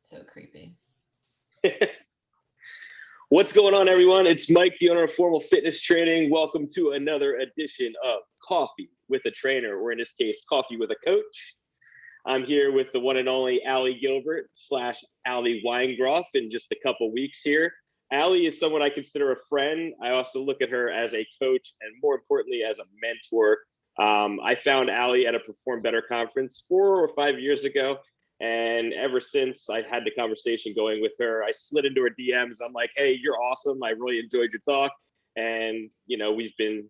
So creepy. What's going on, everyone? It's Mike, the owner of Formal Fitness Training. Welcome to another edition of Coffee with a Trainer, or in this case, Coffee with a Coach. I'm here with the one and only Allie Gilbert / Allie Weingroff in just a couple weeks here. Allie is someone I consider a friend. I also look at her as a coach and, more importantly, as a mentor. I found Allie at a Perform Better conference 4 or 5 years ago. And ever since I had the conversation going with her, I slid into her DMs. I'm like, hey, you're awesome. I really enjoyed your talk. And, you know, we've been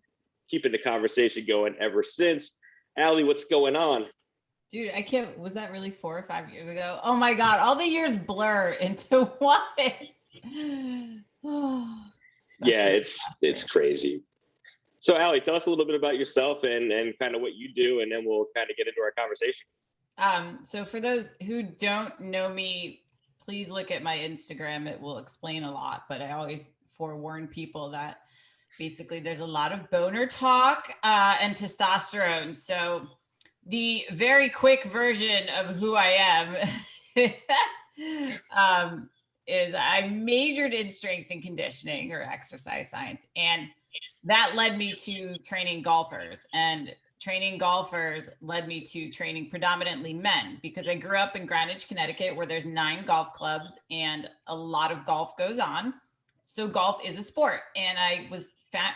keeping the conversation going ever since. Allie, what's going on? Dude, I can't, was that really 4 or 5 years ago? Oh my God, all the years blur into one. Yeah, it's crazy. So Allie, tell us a little bit about yourself and kind of what you do, and then we'll kind of get into our conversation. So for those who don't know me, please look at my Instagram. It will explain a lot, but I always forewarn people that basically there's a lot of boner talk and testosterone. So the very quick version of who I am is I majored in strength and conditioning or exercise science. And that led me to training golfers, and training golfers led me to training predominantly men, because I grew up in Greenwich, Connecticut, where there's 9 golf clubs and a lot of golf goes on. So golf is a sport. And I was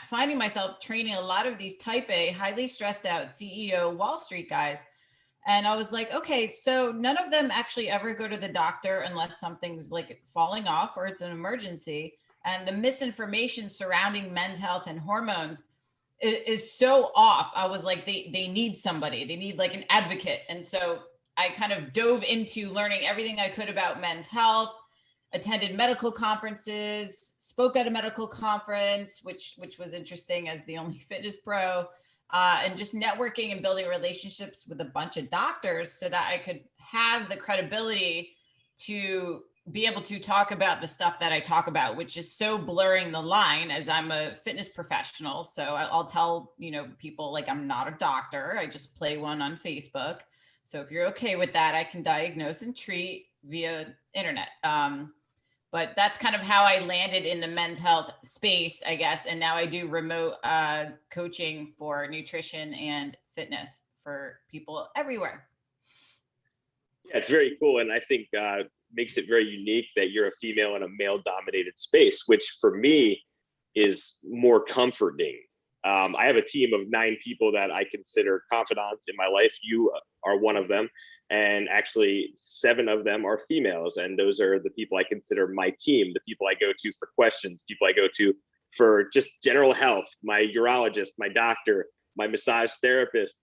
finding myself training a lot of these type A, highly stressed out CEO Wall Street guys. And I was like, okay, so none of them actually ever go to the doctor unless something's like falling off or it's an emergency. And the misinformation surrounding men's health and hormones is so off. I was like, they need somebody. They need like an advocate. And so I kind of dove into learning everything I could about men's health, attended medical conferences, spoke at a medical conference, which was interesting as the only fitness pro, and just networking and building relationships with a bunch of doctors so that I could have the credibility to be able to talk about the stuff that I talk about, which is so blurring the line, as I'm a fitness professional. So I'll tell, people like, I'm not a doctor. I just play one on Facebook. So if you're okay with that, I can diagnose and treat via internet. But that's kind of how I landed in the men's health space, I guess. And now I do remote coaching for nutrition and fitness for people everywhere. Yeah, it's very cool. And I think makes it very unique that you're a female in a male-dominated space, which for me is more comforting. I have a team of 9 people that I consider confidants in my life. You are one of them. And actually 7 of them are females. And those are the people I consider my team, the people I go to for questions, people I go to for just general health, my urologist, my doctor, my massage therapist.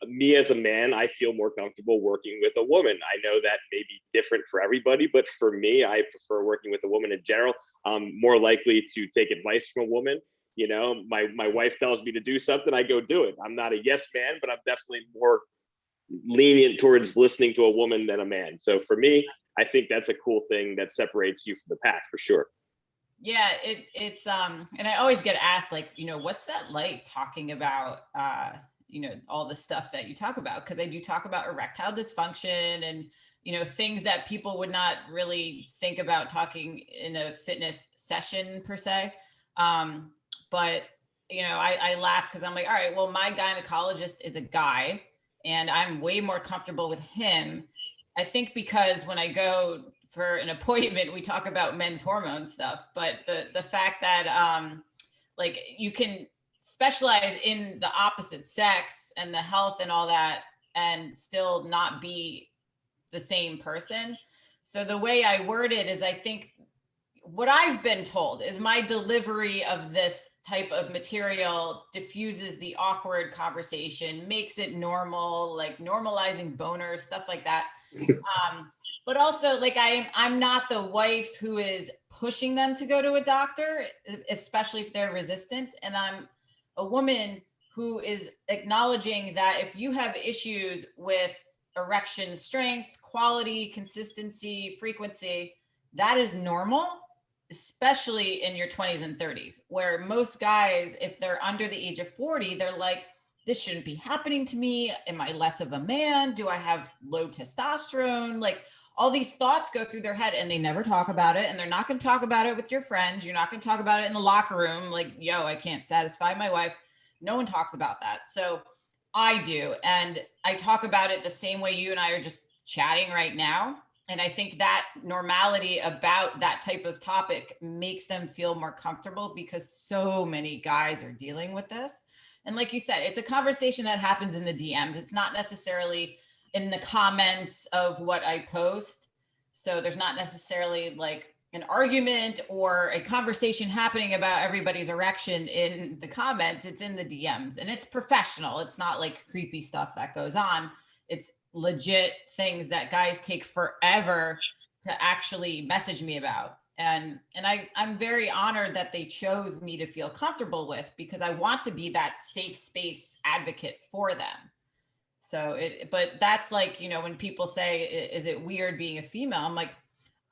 Me as a man, I feel more comfortable working with a woman. I know that may be different for everybody, but for me, I prefer working with a woman in general. I'm more likely to take advice from a woman. You know, my wife tells me to do something, I go do it. I'm not a yes man, but I'm definitely more lenient towards listening to a woman than a man. So for me, I think that's a cool thing that separates you from the pack for sure. Yeah, it's and I always get asked, like, what's that like talking about all the stuff that you talk about? Because I do talk about erectile dysfunction and things that people would not really think about talking in a fitness session per se. But I laugh because I'm like, all right, well, my gynecologist is a guy and I'm way more comfortable with him. I think because when I go for an appointment, we talk about men's hormone stuff, but the fact that like you can specialize in the opposite sex and the health and all that and still not be the same person. So the way I word it is, I think what I've been told is my delivery of this type of material diffuses the awkward conversation, makes it normal, like normalizing boners, stuff like that. But also, like, I'm not the wife who is pushing them to go to a doctor, especially if they're resistant. And I'm a woman who is acknowledging that if you have issues with erection strength, quality, consistency, frequency, that is normal, especially in your 20s and 30s, where most guys, if they're under the age of 40, they're like, this shouldn't be happening to me. Am I less of a man? Do I have low testosterone? Like all these thoughts go through their head and they never talk about it. And they're not going to talk about it with your friends. You're not going to talk about it in the locker room. Like, yo, I can't satisfy my wife. No one talks about that. So I do. And I talk about it the same way you and I are just chatting right now. And I think that normality about that type of topic makes them feel more comfortable, because so many guys are dealing with this. And like you said, it's a conversation that happens in the DMs. It's not necessarily in the comments of what I post. So there's not necessarily like an argument or a conversation happening about everybody's erection in the comments. It's in the DMs, and it's professional. It's not like creepy stuff that goes on. It's legit things that guys take forever to actually message me about. And I'm very honored that they chose me to feel comfortable with, because I want to be that safe space advocate for them. So but that's like, you know, when people say, is it weird being a female? I'm like,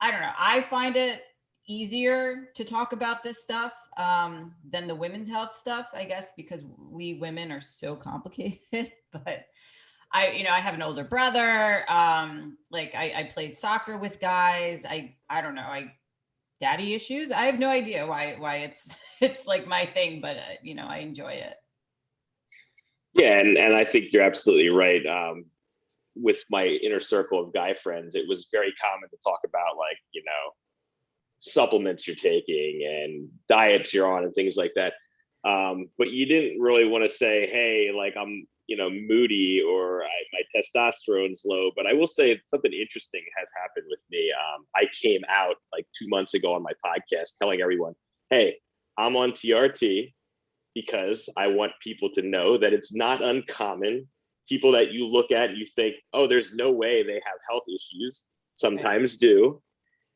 I don't know. I find it easier to talk about this stuff than the women's health stuff, I guess, because we women are so complicated. But I have an older brother. Like I played soccer with guys. I don't know. Daddy issues. I have no idea why it's like my thing, but I enjoy it. Yeah, and I think you're absolutely right. With my inner circle of guy friends, it was very common to talk about, like, supplements you're taking and diets you're on and things like that. But you didn't really want to say, hey, like, I'm moody, or my testosterone's low. But I will say something interesting has happened with me. I came out like 2 months ago on my podcast telling everyone, hey, I'm on TRT, because I want people to know that it's not uncommon. People that you look at and you think, oh, there's no way they have health issues, sometimes do.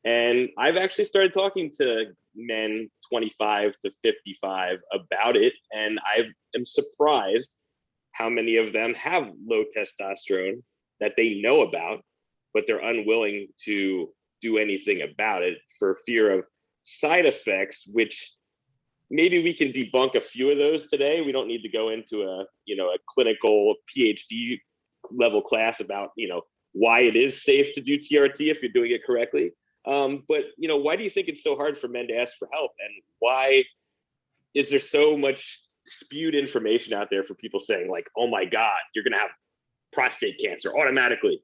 And I've actually started talking to men 25 to 55 about it. And I am surprised how many of them have low testosterone that they know about, but they're unwilling to do anything about it for fear of side effects, which maybe we can debunk a few of those today. We don't need to go into a clinical PhD level class about, why it is safe to do TRT if you're doing it correctly. But why do you think it's so hard for men to ask for help? And why is there so much spewed information out there for people saying, like, oh my God, you're going to have prostate cancer automatically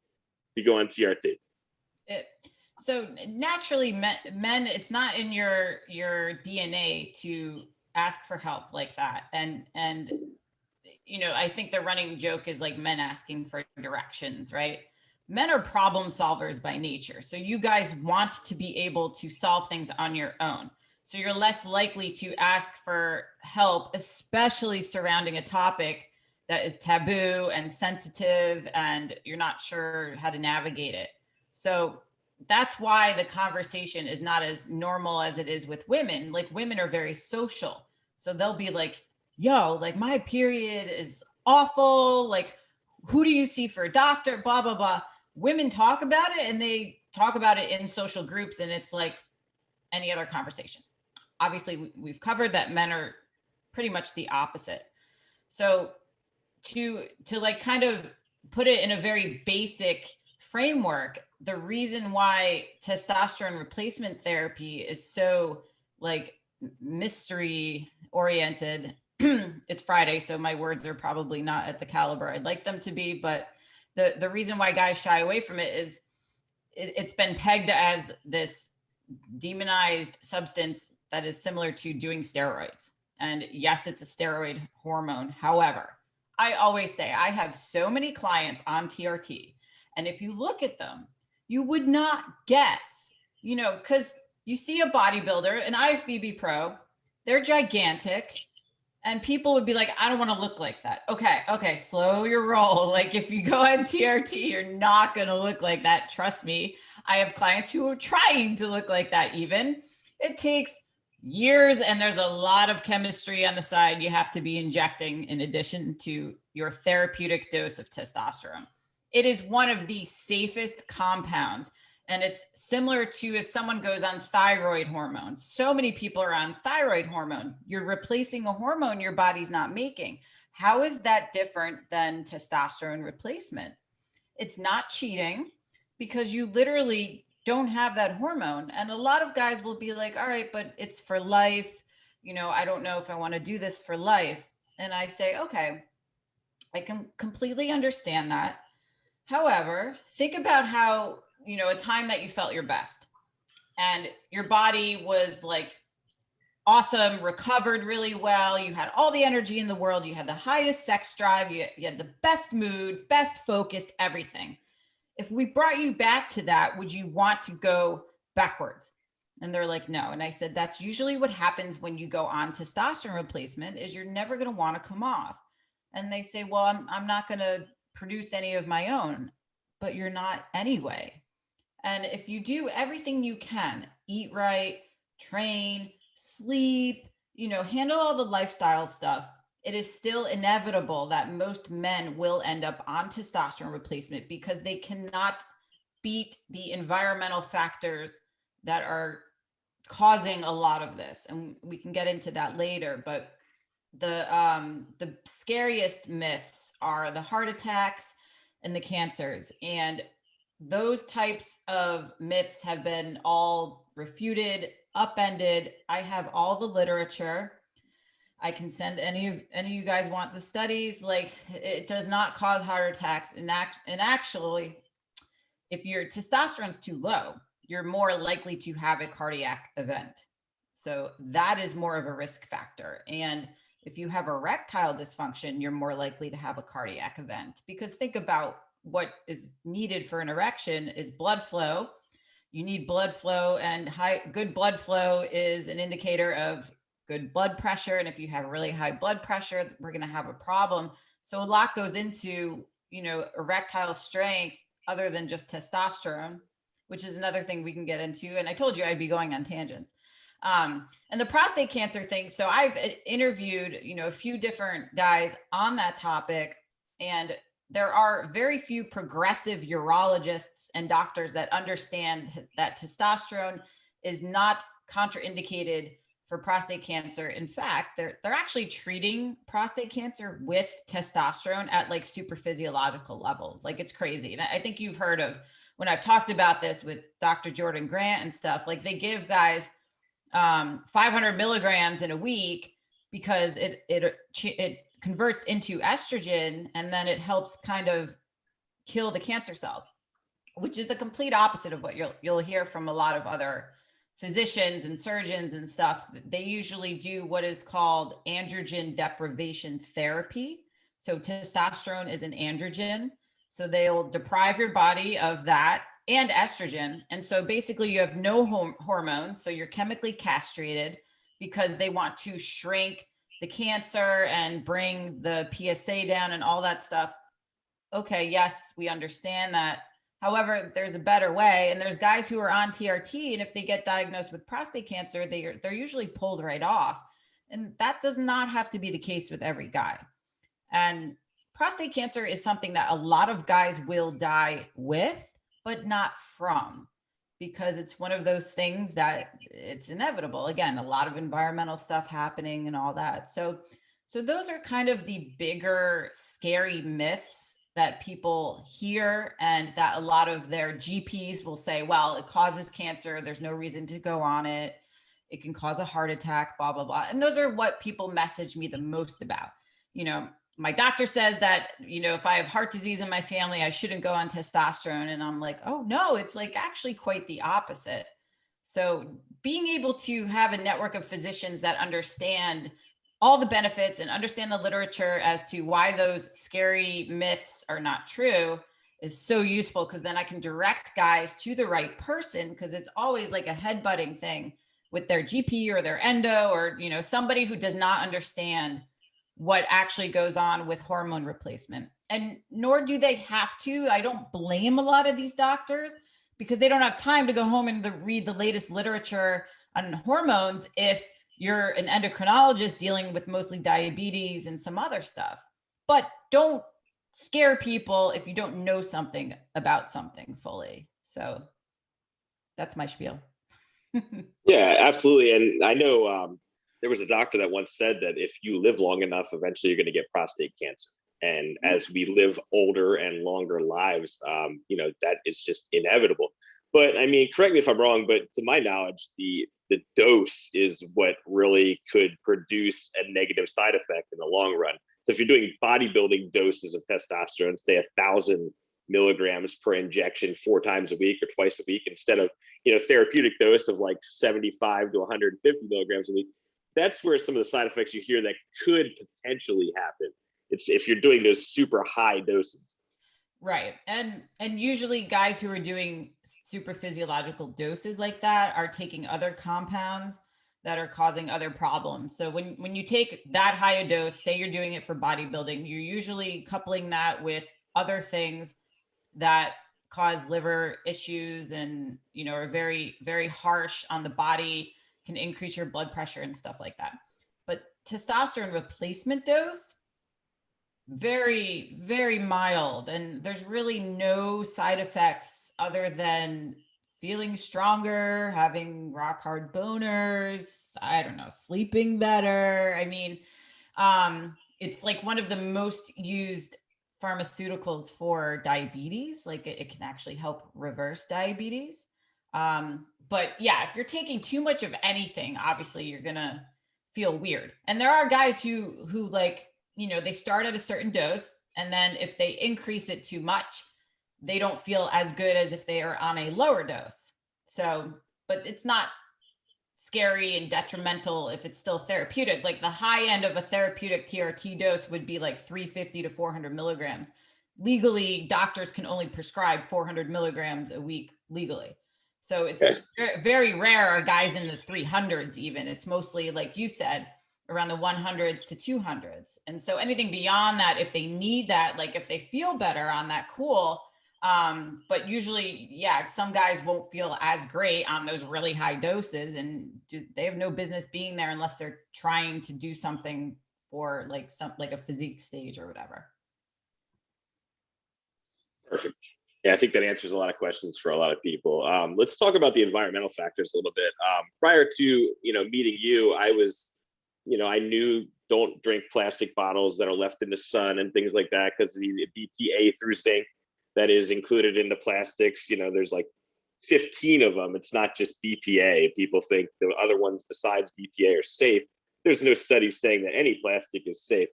if you go on TRT? So naturally, men, it's not in your DNA to ask for help like that. And I think the running joke is like men asking for directions, right? Men are problem solvers by nature. So you guys want to be able to solve things on your own. So you're less likely to ask for help, especially surrounding a topic that is taboo and sensitive, and you're not sure how to navigate it. So that's why the conversation is not as normal as it is with women. Like, women are very social. So they'll be like, yo, like, my period is awful. Like, who do you see for a doctor? Blah, blah, blah. Women talk about it, and they talk about it in social groups, and it's like any other conversation. Obviously, we've covered that men are pretty much the opposite. So to like kind of put it in a very basic framework, the reason why testosterone replacement therapy is so like mystery oriented, it's Friday, so my words are probably not at the caliber I'd like them to be, but the reason why guys shy away from it is it's been pegged as this demonized substance that is similar to doing steroids. And yes, it's a steroid hormone. However, I always say I have so many clients on TRT, and if you look at them, you would not guess, because you see a bodybuilder, an IFBB pro, they're gigantic, and people would be like, I don't want to look like that. Okay, slow your roll. Like, if you go on TRT, you're not going to look like that. Trust me. I have clients who are trying to look like that even. It takes years, and there's a lot of chemistry on the side you have to be injecting in addition to your therapeutic dose of testosterone. It is one of the safest compounds. And it's similar to if someone goes on thyroid hormone. So many people are on thyroid hormone. You're replacing a hormone your body's not making. How is that different than testosterone replacement? It's not cheating. because you literally don't have that hormone. And a lot of guys will be like, all right, but it's for life. I don't know if I want to do this for life. And I say, okay, I can completely understand that. However, think about how, a time that you felt your best and your body was like awesome, recovered really well. You had all the energy in the world. You had the highest sex drive. You had the best mood, best focused, everything. If we brought you back to that, would you want to go backwards? And they're like, no. And I said, that's usually what happens when you go on testosterone replacement is you're never going to want to come off. And they say, well, I'm not going to produce any of my own, but you're not anyway. And if you do everything you can, eat right, train, sleep, handle all the lifestyle stuff, it is still inevitable that most men will end up on testosterone replacement because they cannot beat the environmental factors that are causing a lot of this. And we can get into that later, but the scariest myths are the heart attacks and the cancers. And those types of myths have been all refuted, upended. I have all the literature. I can send any of you guys want the studies. Like, it does not cause heart attacks. And actually, if your testosterone's too low, you're more likely to have a cardiac event. So that is more of a risk factor. And if you have erectile dysfunction, you're more likely to have a cardiac event, because think about what is needed for an erection is blood flow. You need blood flow, and good blood flow is an indicator of good blood pressure. And if you have really high blood pressure, we're going to have a problem. So a lot goes into, erectile strength other than just testosterone, which is another thing we can get into. And I told you I'd be going on tangents. And the prostate cancer thing. So I've interviewed, a few different guys on that topic, and there are very few progressive urologists and doctors that understand that testosterone is not contraindicated for prostate cancer. In fact, they're actually treating prostate cancer with testosterone at like super physiological levels. Like, it's crazy. And I think you've heard of, when I've talked about this with Dr. Jordan Grant and stuff, like they give guys 500 milligrams in a week because it converts into estrogen, and then it helps kind of kill the cancer cells, which is the complete opposite of what you'll hear from a lot of other physicians and surgeons and stuff. They usually do what is called androgen deprivation therapy. So testosterone is an androgen. So they'll deprive your body of that and estrogen. And so basically you have no hormones. So you're chemically castrated because they want to shrink the cancer and bring the PSA down and all that stuff. Okay, yes, we understand that. However, there's a better way. And there's guys who are on TRT, and if they get diagnosed with prostate cancer, they're usually pulled right off. And that does not have to be the case with every guy. And prostate cancer is something that a lot of guys will die with, but not from, because it's one of those things that it's inevitable. Again, a lot of environmental stuff happening and all that. So those are kind of the bigger scary myths that people hear, and that a lot of their GPs will say, well, it causes cancer, there's no reason to go on it, it can cause a heart attack, blah, blah, blah. And those are what people message me the most about. My doctor says that, if I have heart disease in my family, I shouldn't go on testosterone. And I'm like, oh no, it's like actually quite the opposite. So being able to have a network of physicians that understand all the benefits and understand the literature as to why those scary myths are not true is so useful, because then I can direct guys to the right person, because it's always like a headbutting thing with their GP or their endo, or somebody who does not understand what actually goes on with hormone replacement. And nor do they have to. I don't blame a lot of these doctors, because they don't have time to go home and read the latest literature on hormones if you're an endocrinologist dealing with mostly diabetes and some other stuff. But don't scare people if you don't know something about something fully. So that's my spiel. Yeah, absolutely. And I know there was a doctor that once said that if you live long enough, eventually you're going to get prostate cancer. And as we live older and longer lives, that is just inevitable. But I mean, correct me if I'm wrong, but to my knowledge, the dose is what really could produce a negative side effect in the long run. So if you're doing bodybuilding doses of testosterone, say 1,000 milligrams per injection 4 times a week or twice a week, instead of, therapeutic dose of like 75 to 150 milligrams a week, that's where some of the side effects you hear that could potentially happen. It's if you're doing those super high doses. Right. And usually guys who are doing super physiological doses like that are taking other compounds that are causing other problems. So when you take that high a dose, say you're doing it for bodybuilding, you're usually coupling that with other things that cause liver issues and, are very, very harsh on the body, can increase your blood pressure and stuff like that. But testosterone replacement dose, very, very mild. And there's really no side effects other than feeling stronger, having rock hard boners, I don't know, sleeping better. I mean, it's like one of the most used pharmaceuticals for diabetes. Like it can actually help reverse diabetes. But yeah, if you're taking too much of anything, obviously you're going to feel weird. And there are guys who like, they start at a certain dose, and then if they increase it too much, they don't feel as good as if they are on a lower dose. So, but it's not scary and detrimental if it's still therapeutic. Like the high end of a therapeutic TRT dose would be like 350 to 400 milligrams. Legally, doctors can only prescribe 400 milligrams a week legally. So it's very rare are guys in the 300s even. It's mostly, like you said, around the 100s to 200s. And so anything beyond that, if they need that, like if they feel better on that, cool. But usually, yeah, some guys won't feel as great on those really high doses, and they have no business being there unless they're trying to do something for like a physique stage or whatever. Perfect. Yeah, I think that answers a lot of questions for a lot of people. Let's talk about the environmental factors a little bit. Prior to, meeting you, I knew don't drink plastic bottles that are left in the sun and things like that because the BPA through zinc that is included in the plastics, there's like 15 of them. It's not just BPA. People think the other ones besides BPA are safe. There's no study saying that any plastic is safe.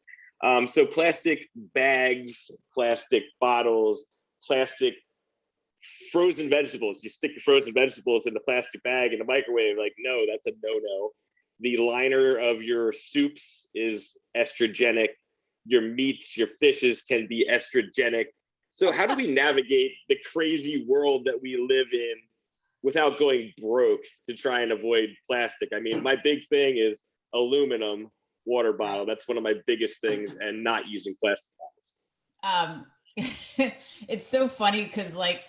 So plastic bags, plastic bottles, plastic frozen vegetables. You stick your frozen vegetables in the plastic bag in the microwave. Like, no, that's a no-no. The liner of your soups is estrogenic. Your meats, your fishes can be estrogenic. So how do we navigate the crazy world that we live in without going broke to try and avoid plastic? I mean, my big thing is aluminum water bottle. That's one of my biggest things, and not using plastic bottles. It's so funny because like,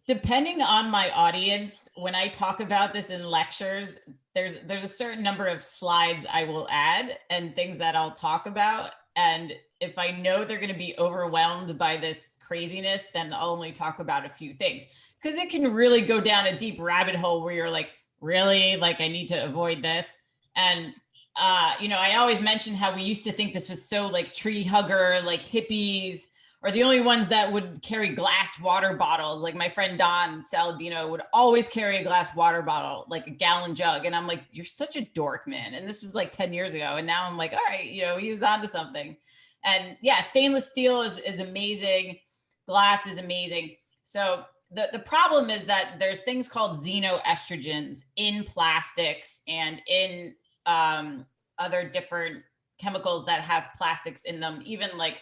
depending on my audience, when I talk about this in lectures, there's a certain number of slides I will add and things that I'll talk about. And if I know they're going to be overwhelmed by this craziness, then I'll only talk about a few things, because it can really go down a deep rabbit hole where you're like, really, like I need to avoid this. And I always mention how we used to think this was so like tree hugger, like hippies, or the only ones that would carry glass water bottles. Like my friend Don Saladino would always carry a glass water bottle, like a gallon jug. And I'm like, you're such a dork, man. And this is like 10 years ago. And now I'm like, all right, he was onto something. And yeah, stainless steel is amazing. Glass is amazing. So the problem is that there's things called xenoestrogens in plastics and in other different chemicals that have plastics in them, even like,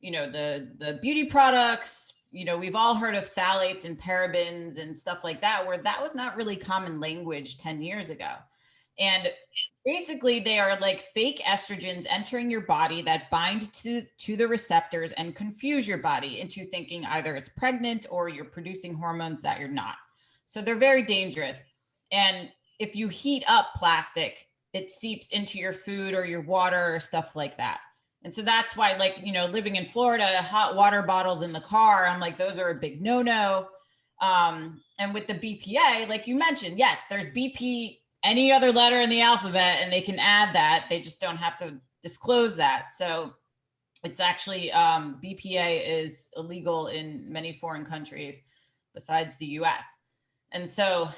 the beauty products, we've all heard of phthalates and parabens and stuff like that, where that was not really common language 10 years ago. And basically they are like fake estrogens entering your body that bind to the receptors and confuse your body into thinking either it's pregnant or you're producing hormones that you're not. So they're very dangerous. And if you heat up plastic, it seeps into your food or your water or stuff like that. And so that's why, like, living in Florida, hot water bottles in the car, I'm like, those are a big no-no. And with the BPA, like you mentioned, yes, there's BP, any other letter in the alphabet, and they can add that. They just don't have to disclose that. So It's actually, BPA is illegal in many foreign countries besides the US. And so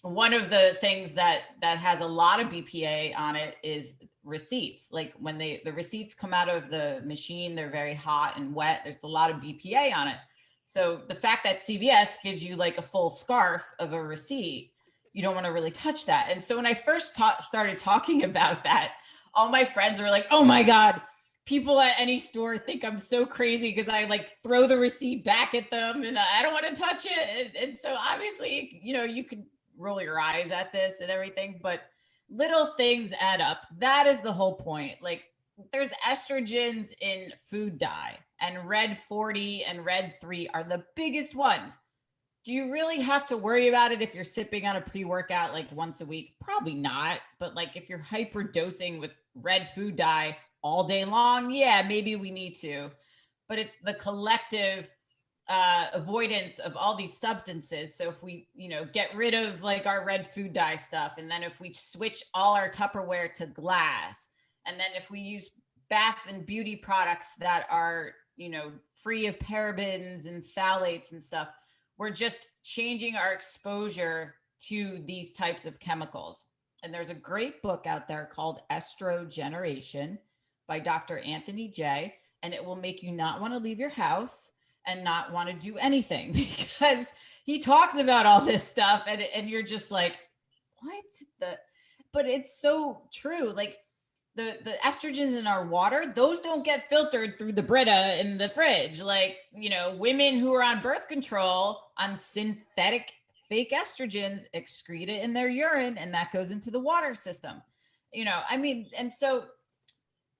one of the things that has a lot of BPA on it is receipts. Like when the receipts come out of the machine, they're very hot and wet. There's a lot of BPA on it. So the fact that CVS gives you like a full scarf of a receipt, you don't want to really touch that. And so when I first started talking about that, all my friends were like, "Oh my God, people at any store think I'm so crazy because I like throw the receipt back at them and I don't want to touch it." And so obviously, you could roll your eyes at this and everything, but little things add up. That is the whole point. Like there's estrogens in food dye, and red 40 and red 3 are the biggest ones. Do you really have to worry about it if you're sipping on a pre-workout like once a week? Probably not. But like if you're hyper dosing with red food dye all day long, yeah, maybe we need to. But it's the collective avoidance of all these substances. So if we, get rid of like our red food dye stuff, and then if we switch all our Tupperware to glass, and then if we use bath and beauty products that are, free of parabens and phthalates and stuff, we're just changing our exposure to these types of chemicals. And there's a great book out there called Estrogeneration by Dr. Anthony J. And it will make you not want to leave your house and not want to do anything because he talks about all this stuff and you're just like, what but it's so true. Like the estrogens in our water, those don't get filtered through the Brita in the fridge. Like, women who are on birth control on synthetic fake estrogens excrete it in their urine, and that goes into the water system. And so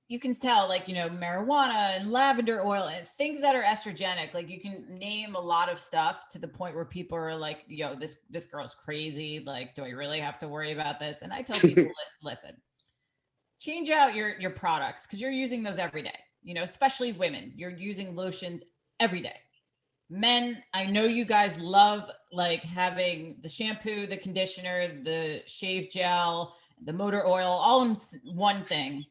you can tell, like, marijuana and lavender oil and things that are estrogenic, like you can name a lot of stuff to the point where people are like, yo, this girl's crazy. Like, do I really have to worry about this? And I tell people, listen, change out your products because you're using those every day, especially women. You're using lotions every day. Men, I know you guys love like having the shampoo, the conditioner, the shave gel, the motor oil, all in one thing,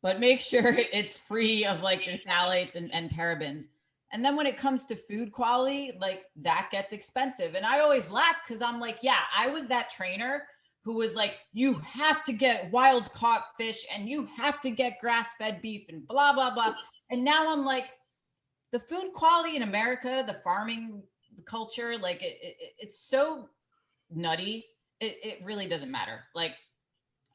but make sure it's free of like your phthalates and parabens. And then when it comes to food quality, like that gets expensive. And I always laugh because I'm like, yeah, I was that trainer who was like, you have to get wild caught fish and you have to get grass-fed beef and blah, blah, blah. And now I'm like, the food quality in America, the farming culture, like it's so nutty. It really doesn't matter. Like,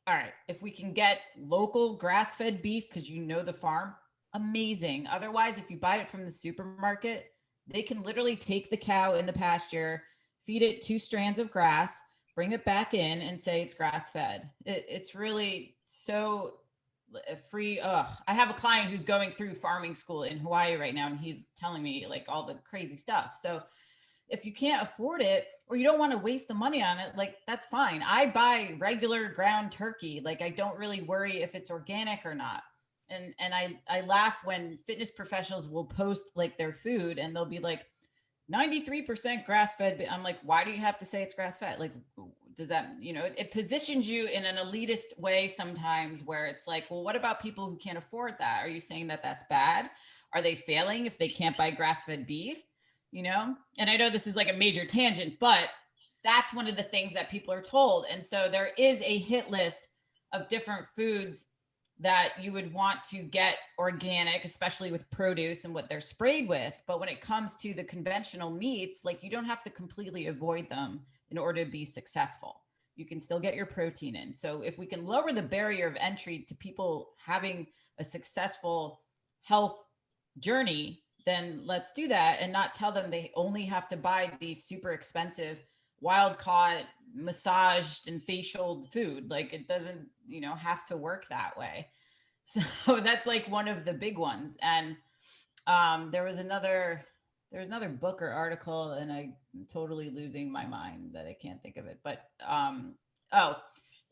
all right, if we can get local grass-fed beef because the farm, amazing. Otherwise, if you buy it from the supermarket, they can literally take the cow in the pasture, feed it 2 strands of grass, bring it back in and say it's grass fed. It's really so free. I have a client who's going through farming school in Hawaii right now, and he's telling me like all the crazy stuff. So if you can't afford it or you don't want to waste the money on it, like that's fine. I buy regular ground turkey. Like I don't really worry if it's organic or not. And I laugh when fitness professionals will post like their food and they'll be like, 93% grass fed. I'm like, why do you have to say it's grass fed? Like, does that, it positions you in an elitist way sometimes where it's like, well, what about people who can't afford that? Are you saying that that's bad? Are they failing if they can't buy grass fed beef? And I know this is like a major tangent, but that's one of the things that people are told. And so there is a hit list of different foods that you would want to get organic, especially with produce and what they're sprayed with. But when it comes to the conventional meats, like you don't have to completely avoid them in order to be successful. You can still get your protein in. So if we can lower the barrier of entry to people having a successful health journey, then let's do that and not tell them they only have to buy these super expensive wild caught massaged and facial food. Like it doesn't, have to work that way. So that's like one of the big ones. And there was another book or article, and I'm totally losing my mind that I can't think of it. But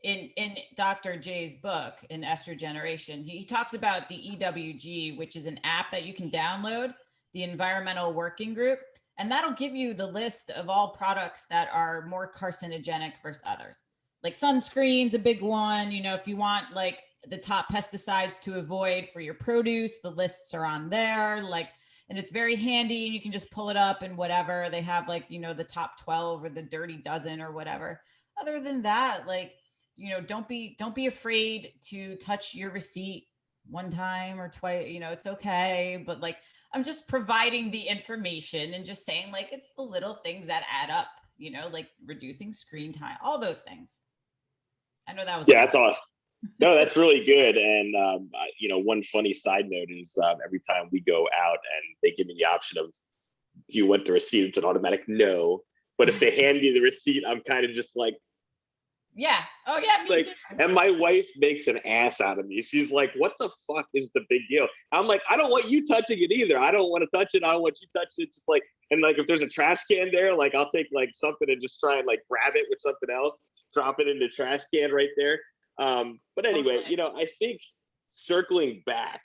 in Dr. J's book in Estrogeneration, he talks about the EWG, which is an app that you can download, the Environmental Working Group. And that'll give you the list of all products that are more carcinogenic versus others. Like sunscreen's a big one. If you want like the top pesticides to avoid for your produce. The lists are on there, like, and it's very handy, and you can just pull it up and whatever. They have like, you know, the top 12 or the dirty dozen or whatever. Other than that, like, you know, don't be afraid to touch your receipt one time or twice, you know, it's okay. But like, I'm just providing the information and just saying like, it's the little things that add up, you know, like reducing screen time, all those things. I know that was, yeah, that's all. No, that's really good. And you know, one funny side note is every time we go out and they give me the option of, do you want the receipt? It's an automatic no. But if they hand me the receipt, I'm kind of just like, yeah. Oh yeah, me like, too. and my wife makes an ass out of me. She's like, what the fuck is the big deal? I'm like, I don't want you touching it either. I don't want to touch it. I don't want you touching it. Just like, and like, if there's a trash can there, like I'll take like something and just try and like grab it with something else, drop it in the trash can right there. But anyway, you know, I think circling back,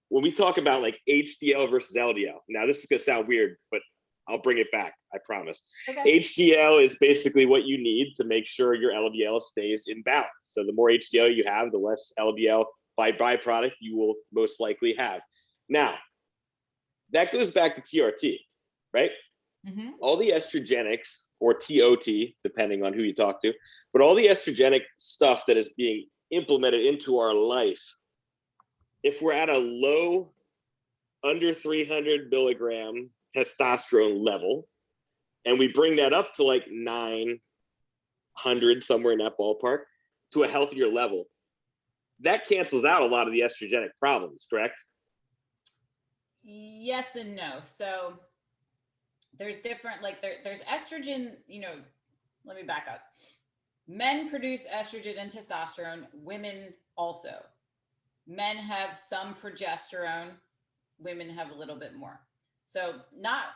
when we talk about like HDL versus LDL, now this is gonna sound weird, but I'll bring it back, I promise. Okay. HDL is basically what you need to make sure your LDL stays in balance. So the more HDL you have, the less LDL by byproduct you will most likely have. Now, that goes back to TRT, right? Mm-hmm. All the estrogenics, or TOT, depending on who you talk to, but all the estrogenic stuff that is being implemented into our life, if we're at a low, under 300 milligram testosterone level, and we bring that up to like 900, somewhere in that ballpark, to a healthier level, that cancels out a lot of the estrogenic problems, correct? Yes and no. So there's different, like there's estrogen, you know, let me back up. Men produce estrogen and testosterone, women also. Men have some progesterone, women have a little bit more. So not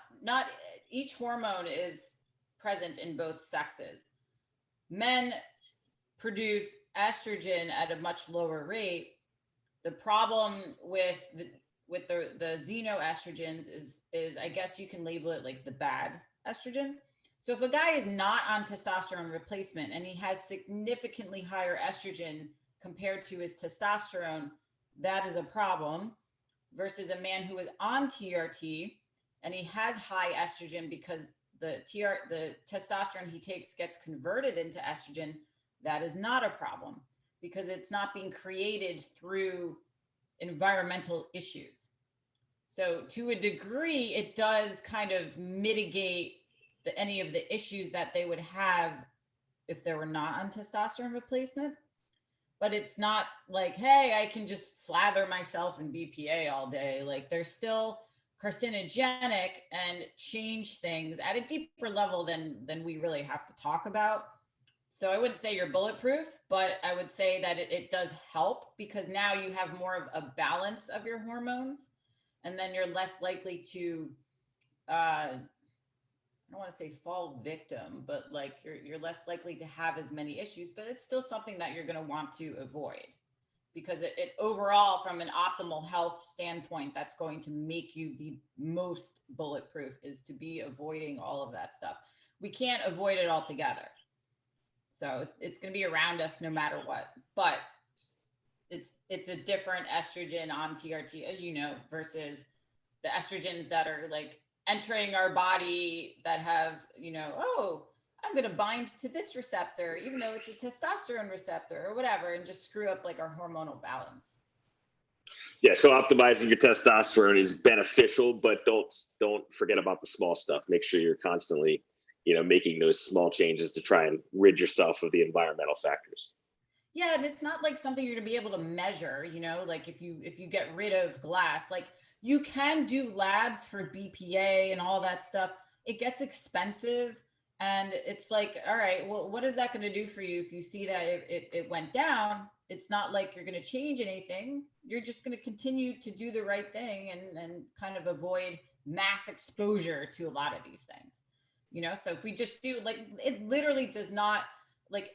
each hormone is present in both sexes. Men produce estrogen at a much lower rate. The problem with the xenoestrogens is I guess you can label it like the bad estrogens. So if a guy is not on testosterone replacement and he has significantly higher estrogen compared to his testosterone, that is a problem, versus a man who is on TRT and he has high estrogen because the testosterone he takes gets converted into estrogen. That is not a problem because it's not being created through environmental issues. So to a degree, it does kind of mitigate any of the issues that they would have if they were not on testosterone replacement. But it's not like, hey, I can just slather myself in BPA all day. Like they're still carcinogenic and change things at a deeper level than we really have to talk about. So I wouldn't say you're bulletproof, but I would say that it does help because now you have more of a balance of your hormones, and then you're less likely to, I don't want to say fall victim, but like you're less likely to have as many issues, but it's still something that you're going to want to avoid because it overall, from an optimal health standpoint, that's going to make you the most bulletproof, is to be avoiding all of that stuff. We can't avoid it altogether. So it's going to be around us no matter what, but it's a different estrogen on TRT, as you know, versus the estrogens that are like entering our body that have, you know, oh, I'm going to bind to this receptor, even though it's a testosterone receptor or whatever, and just screw up like our hormonal balance. Yeah. So optimizing your testosterone is beneficial, but don't forget about the small stuff. Make sure you're constantly, you know, making those small changes to try and rid yourself of the environmental factors. Yeah, and it's not like something you're gonna be able to measure, you know, like if you get rid of glass, like you can do labs for BPA and all that stuff. It gets expensive, and it's like, all right, well, what is that going to do for you if you see that it went down? It's not like you're going to change anything. You're just going to continue to do the right thing and kind of avoid mass exposure to a lot of these things. You know, so if we just do, like, it literally does not, like,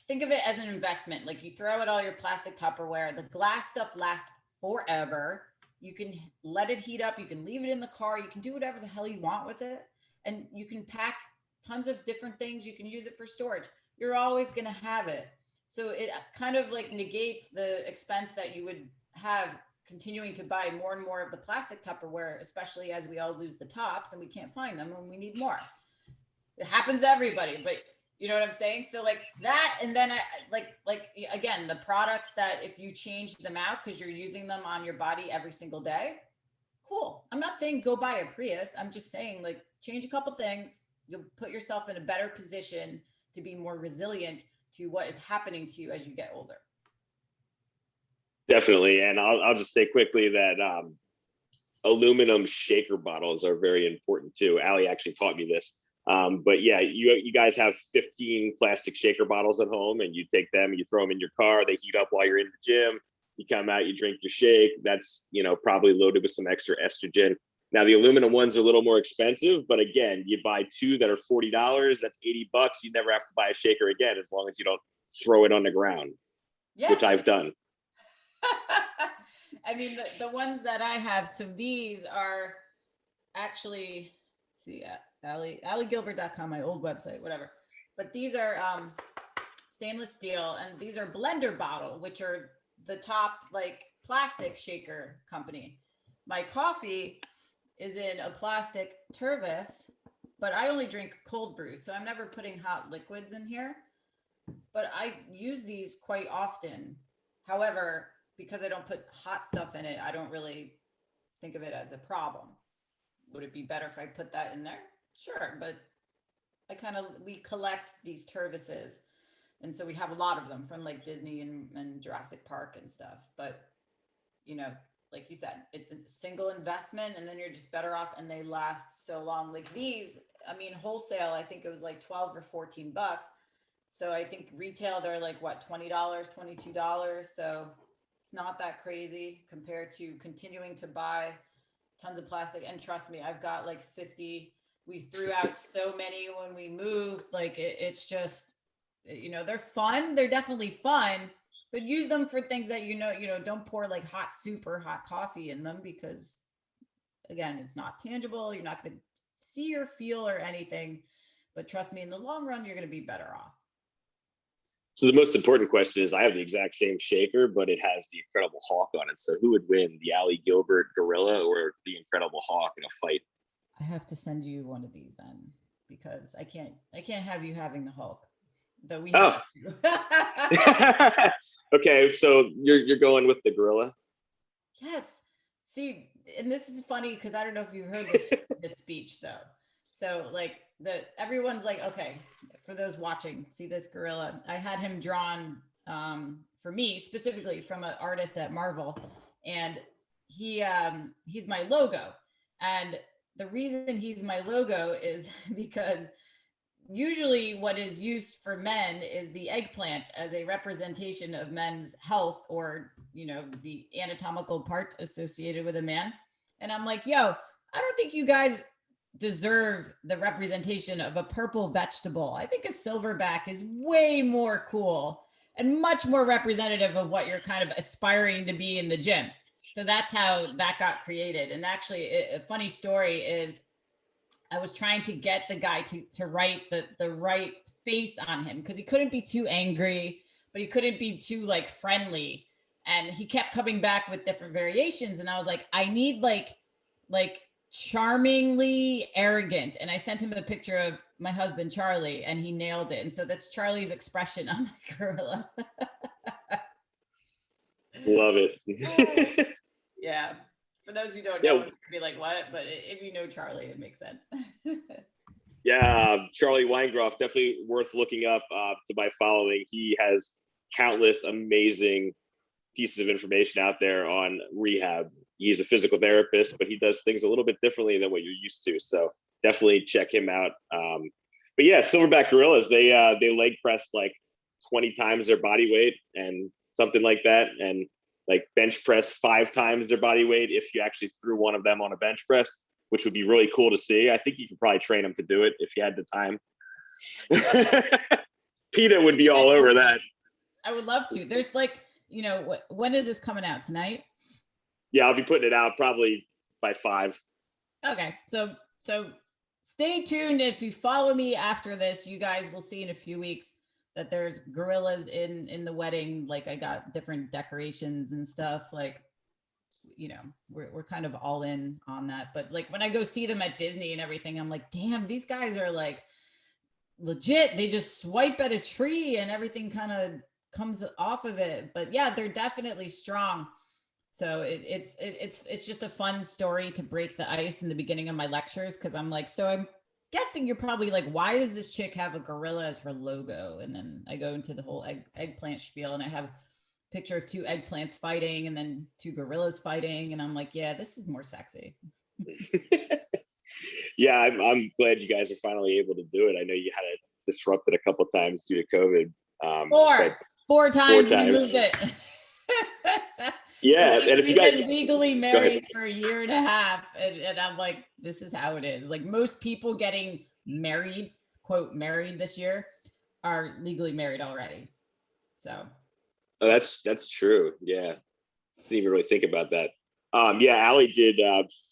think of it as an investment. Like you throw out all your plastic Tupperware, the glass stuff lasts forever. You can let it heat up. You can leave it in the car. You can do whatever the hell you want with it. And you can pack tons of different things. You can use it for storage. You're always going to have it. So it kind of like negates the expense that you would have continuing to buy more and more of the plastic Tupperware, especially as we all lose the tops and we can't find them and we need more. It happens to everybody, but you know what I'm saying? So like that, and then I like again, the products that if you change them out because you're using them on your body every single day, cool. I'm not saying go buy a Prius. I'm just saying like change a couple things. You'll put yourself in a better position to be more resilient to what is happening to you as you get older. Definitely. And I'll just say quickly that aluminum shaker bottles are very important too. Allie actually taught me this. But yeah, you guys have 15 plastic shaker bottles at home, and you take them, you throw them in your car, they heat up while you're in the gym. You come out, you drink your shake. That's, probably loaded with some extra estrogen. Now the aluminum one's a little more expensive, but again, you buy two that are $40, that's $80. You never have to buy a shaker again, as long as you don't throw it on the ground, which I've done. I mean, the ones that I have, so these are actually, AllieGilbert.com, my old website, whatever. But these are stainless steel, and these are blender bottle, which are the top like plastic shaker company. My coffee is in a plastic Tervis, but I only drink cold brew, so I'm never putting hot liquids in here. But I use these quite often. However, because I don't put hot stuff in it, I don't really think of it as a problem. Would it be better if I put that in there? Sure, but we collect these Tervises. And so we have a lot of them from like Disney and Jurassic Park and stuff. But, like you said, it's a single investment and then you're just better off, and they last so long. Like these, I mean, wholesale, I think it was like 12 or $14. So I think retail, they're like what, $20, $22. So it's not that crazy compared to continuing to buy tons of plastic. And trust me, I've got like 50. We threw out so many when we moved. Like it's just, they're fun. They're definitely fun, but use them for things that, don't pour like hot soup or hot coffee in them, because again, it's not tangible. You're not going to see or feel or anything, but trust me, in the long run, you're going to be better off. So the most important question is, I have the exact same shaker, but it has the Incredible Hawk on it. So who would win, the Allie Gilbert Gorilla or the Incredible Hawk in a fight? I have to send you one of these then, because I can't have you having the Hulk. Though we have Okay, so you're going with the Gorilla? Yes. See, and this is funny because I don't know if you've heard this speech though. So like everyone's like, okay, for those watching, see this gorilla. I had him drawn for me specifically from an artist at Marvel, and he's my logo. And the reason he's my logo is because usually what is used for men is the eggplant as a representation of men's health, or the anatomical part associated with a man. And I'm like, yo, I don't think you guys deserve the representation of a purple vegetable. I think a silverback is way more cool and much more representative of what you're kind of aspiring to be in the gym. So that's how that got created. And actually, a funny story is I was trying to get the guy to write the right face on him, because he couldn't be too angry, but he couldn't be too like friendly. And he kept coming back with different variations. And I was like, I need like charmingly arrogant. And I sent him a picture of my husband, Charlie, and he nailed it. And so that's Charlie's expression on my gorilla. Love it. Yeah. For those who don't know, it would be like, what? But if you know Charlie, it makes sense. Yeah, Charlie Weingroff, definitely worth looking up to my following. He has countless amazing pieces of information out there on rehab. He's a physical therapist, but he does things a little bit differently than what you're used to. So definitely check him out. But yeah, silverback gorillas, they leg press like 20 times their body weight and something like that. And like bench press 5 times their body weight if you actually threw one of them on a bench press, which would be really cool to see. I think you could probably train them to do it if you had the time. PETA would be all over that. I would love to. There's like, when is this coming out? Tonight? Yeah, I'll be putting it out probably by 5. Okay. So stay tuned. If you follow me after this, you guys will see in a few weeks that there's gorillas in the wedding. Like I got different decorations and stuff. Like, you know, we're kind of all in on that. But like when I go see them at Disney and everything, I'm like, damn, these guys are like legit. They just swipe at a tree and everything kind of comes off of it. But yeah, they're definitely strong. So it's just a fun story to break the ice in the beginning of my lectures, because I'm like, so I'm guessing you're probably like, why does this chick have a gorilla as her logo? And then I go into the whole eggplant spiel, and I have a picture of two eggplants fighting and then two gorillas fighting, and I'm like, yeah, this is more sexy. Yeah, I'm glad you guys are finally able to do it. I know you had it disrupted a couple times due to COVID. Four times we moved it. Yeah, and if you guys been legally married for a year and a half, and I'm like, this is how it is. Like most people getting married, quote, married this year, are legally married already. So. Oh, that's true. Yeah, didn't even really think about that. Yeah, Allie did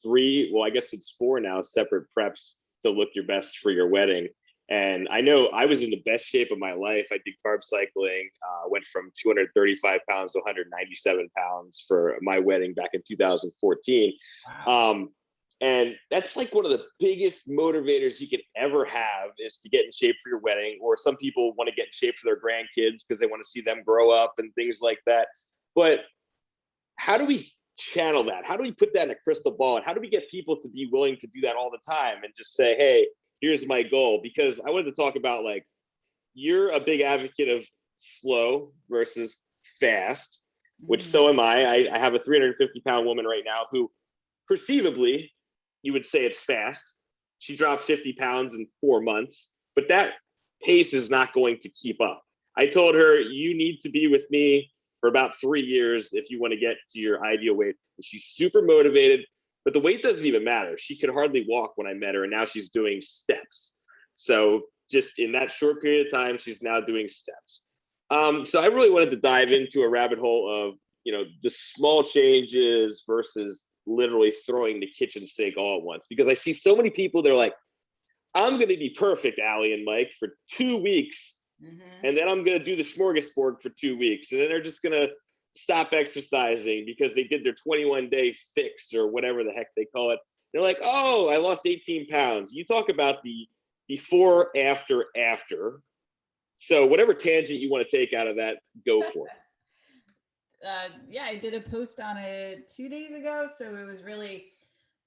3. Well, I guess it's 4 now. Separate preps to look your best for your wedding. And I know I was in the best shape of my life. I did carb cycling, went from 235 pounds to 197 pounds for my wedding back in 2014. Wow. And that's like one of the biggest motivators you could ever have, is to get in shape for your wedding. Or some people want to get in shape for their grandkids because they want to see them grow up and things like that. But how do we channel that? How do we put that in a crystal ball? And how do we get people to be willing to do that all the time and just say, hey, here's my goal? Because I wanted to talk about, like, you're a big advocate of slow versus fast, which so am I. I have a 350-pound woman right now who perceivably you would say it's fast. She dropped 50 pounds in 4 months, but that pace is not going to keep up. I told her, you need to be with me for about 3 years if you want to get to your ideal weight. And she's super motivated, but the weight doesn't even matter. She could hardly walk when I met her, and now she's doing steps. So just in that short period of time, she's now doing steps. So I really wanted to dive into a rabbit hole of, you know, the small changes versus literally throwing the kitchen sink all at once. Because I see so many people, they're like, I'm going to be perfect, Allie and Mike, for 2 weeks. And then I'm going to do the smorgasbord for 2 weeks. And then they're just going to stop exercising because they did their 21-day fix or whatever the heck they call it. They're like, oh, I lost 18 pounds. You talk about the before, after. So whatever tangent you want to take out of that, go for it. Yeah, I did a post on it 2 days ago. So it was really,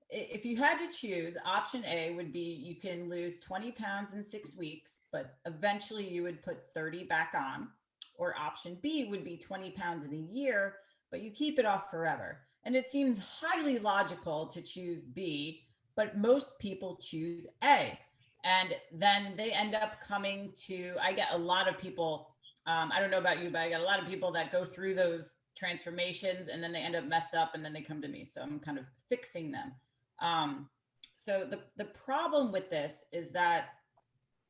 if you had to choose, option A would be you can lose 20 pounds in 6 weeks, but eventually you would put 30 back on. Or option B would be 20 pounds in a year, but you keep it off forever. And it seems highly logical to choose B, but most people choose A. And then they end up coming to, I get a lot of people, I don't know about you, but I got a lot of people that go through those transformations and then they end up messed up and then they come to me. So I'm kind of fixing them. So the problem with this is that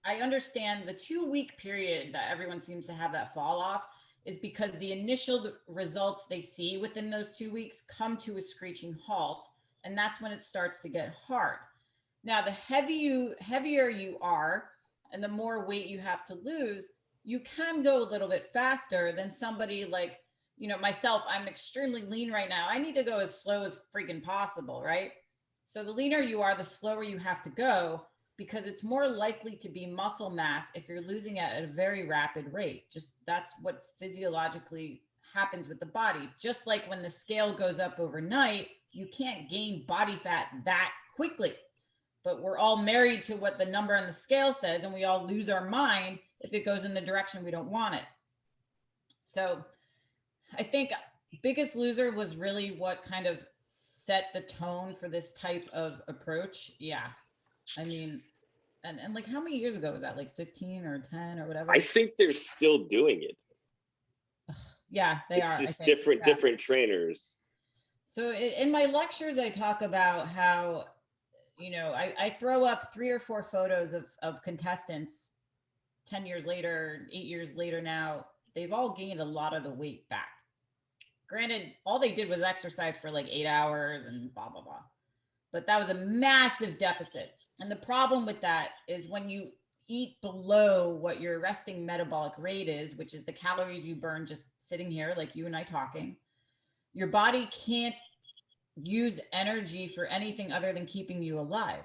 I understand the 2-week period that everyone seems to have that fall off is because the initial results they see within those 2 weeks come to a screeching halt. And that's when it starts to get hard. Now, the heavier you are and the more weight you have to lose, you can go a little bit faster than somebody like, you know, myself. I'm extremely lean right now. I need to go as slow as freaking possible, right? So the leaner you are, the slower you have to go, because it's more likely to be muscle mass if you're losing it at a very rapid rate. Just that's what physiologically happens with the body. Just like when the scale goes up overnight, you can't gain body fat that quickly. But we're all married to what the number on the scale says, and we all lose our mind if it goes in the direction we don't want it. So I think Biggest Loser was really what kind of set the tone for this type of approach. Yeah. I mean, and like how many years ago was that? Like 15 or 10 or whatever? I think they're still doing it. Yeah, they are. It's just different trainers. So in my lectures, I talk about how, you know, I throw up 3 or 4 photos of contestants 10 years later, 8 years later now. They've all gained a lot of the weight back. Granted, all they did was exercise for like 8 hours and blah, blah, blah. But that was a massive deficit. And the problem with that is when you eat below what your resting metabolic rate is, which is the calories you burn just sitting here, like you and I talking, your body can't use energy for anything other than keeping you alive.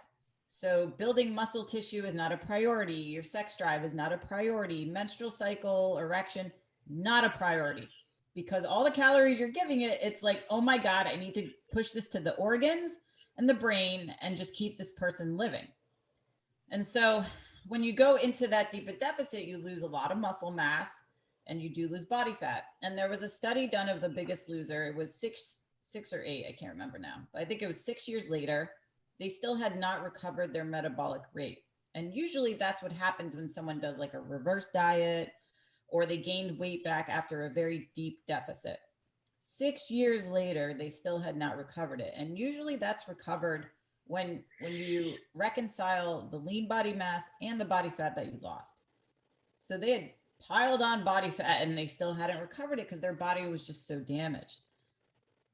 So building muscle tissue is not a priority. Your sex drive is not a priority. Menstrual cycle, erection, not a priority. Because all the calories you're giving it, it's like, oh my God, I need to push this to the organs and the brain and just keep this person living. And so when you go into that deep deficit, you lose a lot of muscle mass and you do lose body fat. And there was a study done of the biggest loser. It was six or eight, I can't remember now, but I think it was 6 years later. They still had not recovered their metabolic rate. And usually that's what happens when someone does like a reverse diet or they gained weight back after a very deep deficit. 6 years later, they still had not recovered it. And usually that's recovered when you reconcile the lean body mass and the body fat that you lost. So they had piled on body fat and they still hadn't recovered it because their body was just so damaged.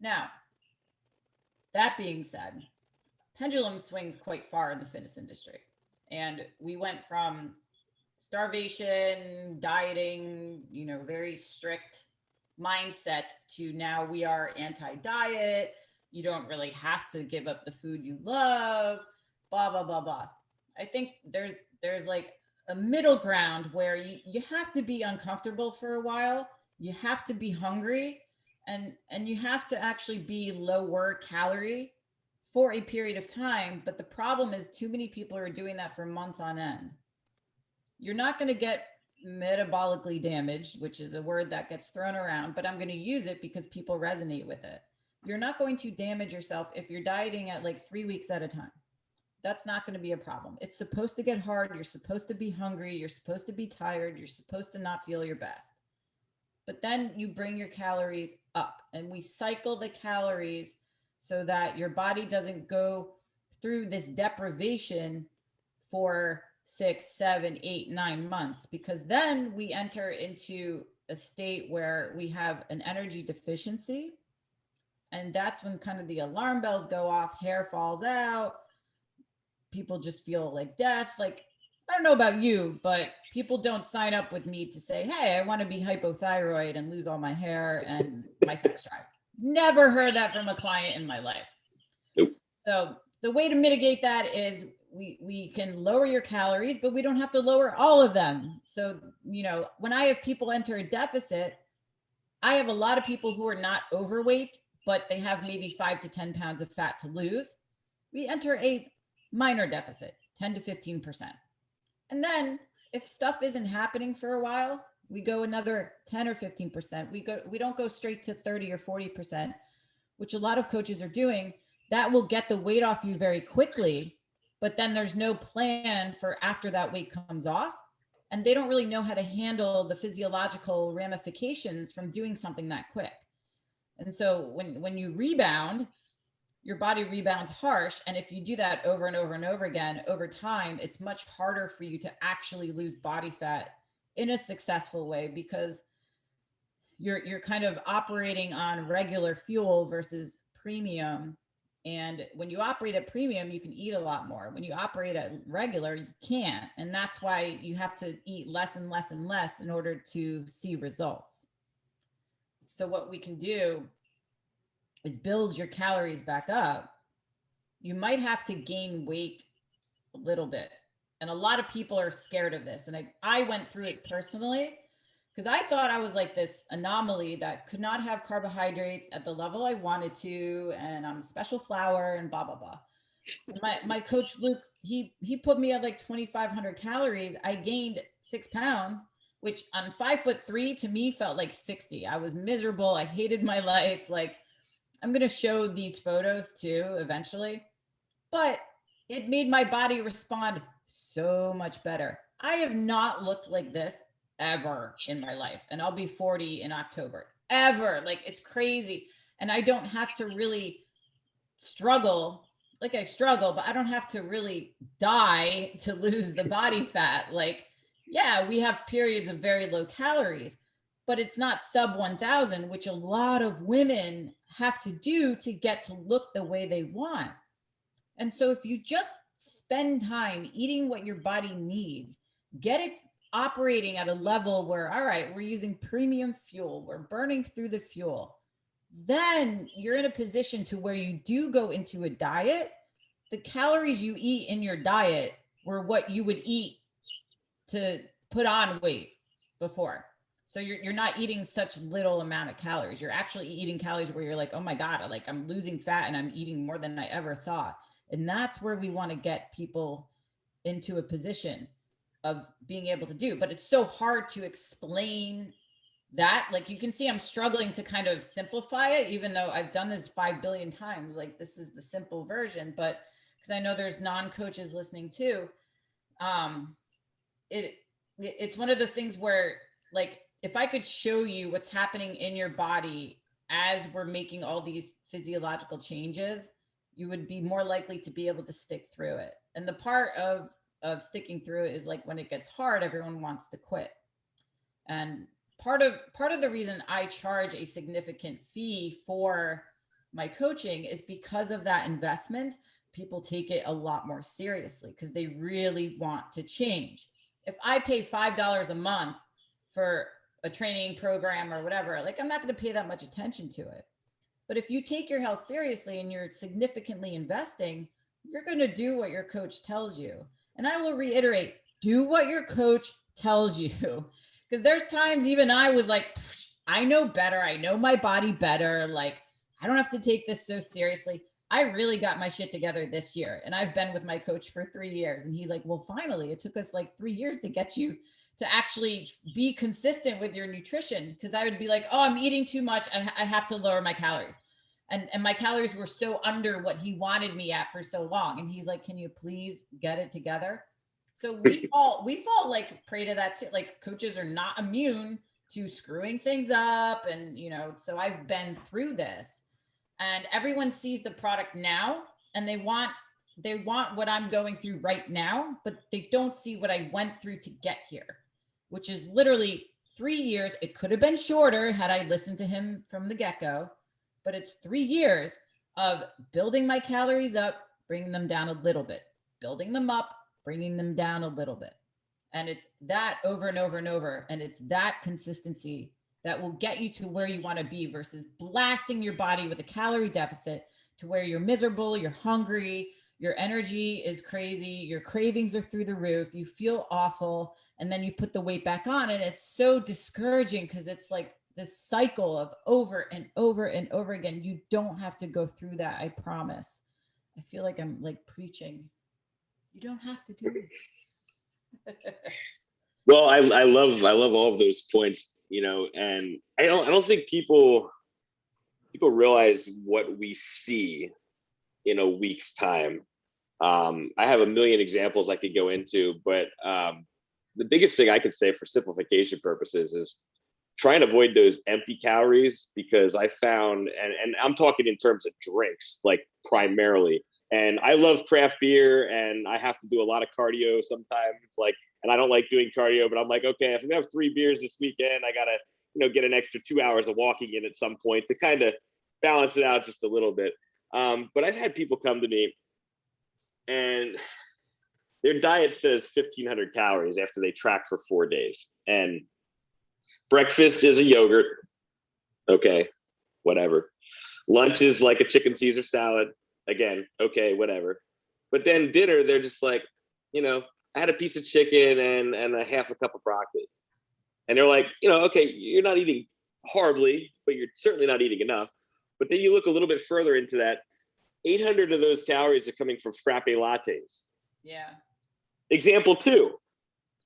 Now, that being said, pendulum swings quite far in the fitness industry. And we went from starvation, dieting, very strict mindset to now we are anti-diet. You don't really have to give up the food you love, blah, blah, blah, blah. I think there's like a middle ground where you have to be uncomfortable for a while. You have to be hungry and you have to actually be lower calorie for a period of time. But the problem is too many people are doing that for months on end. You're not going to get metabolically damaged, which is a word that gets thrown around, but I'm going to use it because people resonate with it. You're not going to damage yourself if you're dieting at like 3 weeks at a time. That's not going to be a problem. It's supposed to get hard. You're supposed to be hungry. You're supposed to be tired. You're supposed to not feel your best. But then you bring your calories up and we cycle the calories so that your body doesn't go through this deprivation for 6, 7, 8, 9 months, because then we enter into a state where we have an energy deficiency. And that's when kind of the alarm bells go off, hair falls out, people just feel like death. Like, I don't know about you, but people don't sign up with me to say, hey, I want to be hypothyroid and lose all my hair and my sex drive. Never heard that from a client in my life. Nope. So the way to mitigate that is we can lower your calories, but we don't have to lower all of them. So, when I have people enter a deficit, I have a lot of people who are not overweight, but they have maybe 5 to 10 pounds of fat to lose. We enter a minor deficit, 10 to 15%. And then if stuff isn't happening for a while, we go another 10 or 15%. We don't go straight to 30 or 40%, which a lot of coaches are doing. That will get the weight off you very quickly, but then there's no plan for after that weight comes off. And they don't really know how to handle the physiological ramifications from doing something that quick. And so when you rebound, your body rebounds harsh. And if you do that over and over and over again, over time, it's much harder for you to actually lose body fat in a successful way because you're kind of operating on regular fuel versus premium. And when you operate at premium, you can eat a lot more. When you operate at regular, you can't. And that's why you have to eat less and less and less in order to see results. So what we can do is build your calories back up. You might have to gain weight a little bit. And a lot of people are scared of this. And I went through it personally because I thought I was like this anomaly that could not have carbohydrates at the level I wanted to. And I'm special flour and blah, blah, blah. And my coach, Luke, he put me at like 2,500 calories. I gained 6 pounds, which on 5'3" to me felt like 60. I was miserable. I hated my life. Like, I'm going to show these photos too eventually, but it made my body respond so much better. I have not looked like this ever in my life. And I'll be 40 in October. Ever. Like, it's crazy. And I don't have to really struggle. Like, I struggle, but I don't have to really die to lose the body fat. Like, yeah, we have periods of very low calories, but it's not sub 1,000, which a lot of women have to do to get to look the way they want. And so if you just spend time eating what your body needs get it operating at a level where, all right, we're using premium fuel, we're burning through the fuel. Then you're in a position to where you do go into a diet. The calories you eat in your diet were what you would eat to put on weight before. So you're not eating such little amount of calories. You're actually eating calories where you're like, oh my God, like I'm losing fat and I'm eating more than I ever thought. And that's where we want to get people into a position of being able to do. But it's so hard to explain that. Like you can see I'm struggling to kind of simplify it, even though I've done this 5 billion times. Like this is the simple version, but because I know there's non-coaches listening too. It's one of those things where, like, if I could show you what's happening in your body as we're making all these physiological changes, you would be more likely to be able to stick through it. And the part of sticking through it is like when it gets hard, everyone wants to quit. And part of the reason I charge a significant fee for my coaching is because of that investment. People take it a lot more seriously because they really want to change. If I pay $5 a month for a training program or whatever, like I'm not going to pay that much attention to it. But if you take your health seriously and you're significantly investing, you're going to do what your coach tells you. And I will reiterate, do what your coach tells you. Because there's times even I was like, I know better. I know my body better. Like, I don't have to take this so seriously. I really got my shit together this year. And I've been with my coach for 3 years. And he's like, well, finally, it took us like 3 years to get you to actually be consistent with your nutrition. Because I would be like, oh, I'm eating too much. I have to lower my calories. And my calories were so under what he wanted me at for so long. And he's like, can you please get it together? So we fall like prey to that too. Like coaches are not immune to screwing things up. And, you know, so I've been through this, and everyone sees the product now and they want what I'm going through right now, but they don't see what I went through to get here, which is literally 3 years. It could have been shorter had I listened to him from the get-go, but it's 3 years of building my calories up, bringing them down a little bit, building them up, bringing them down a little bit. And it's that over and over and over. And it's that consistency that will get you to where you want to be versus blasting your body with a calorie deficit to where you're miserable, you're hungry, your energy is crazy, your cravings are through the roof, you feel awful, and then you put the weight back on. And it's so discouraging because it's like this cycle of over and over and over again. You don't have to go through that, I promise. I feel like I'm like preaching. You don't have to do it. Well, I love all of those points, you know, and I don't think people realize what we see in a week's time. I have a million examples I could go into, but the biggest thing I could say for simplification purposes is try and avoid those empty calories, because I found, and I'm talking in terms of drinks, like primarily. And I love craft beer, and I have to do a lot of cardio sometimes. Like, and I don't like doing cardio, but I'm like, okay, if I'm gonna have 3 beers this weekend, I gotta, you know, get an extra 2 hours of walking in at some point to kind of balance it out just a little bit. But I've had people come to me, and their diet says 1,500 calories after they track for 4 days, and breakfast is a yogurt. Okay, whatever. Lunch is like a chicken Caesar salad. Again, okay, whatever. But then dinner, they're just like, you know, I had a piece of chicken and a half a cup of broccoli. And they're like, you know, okay, you're not eating horribly, but you're certainly not eating enough. But then you look a little bit further into that, 800 of those calories are coming from frappe lattes. Yeah. Example 2,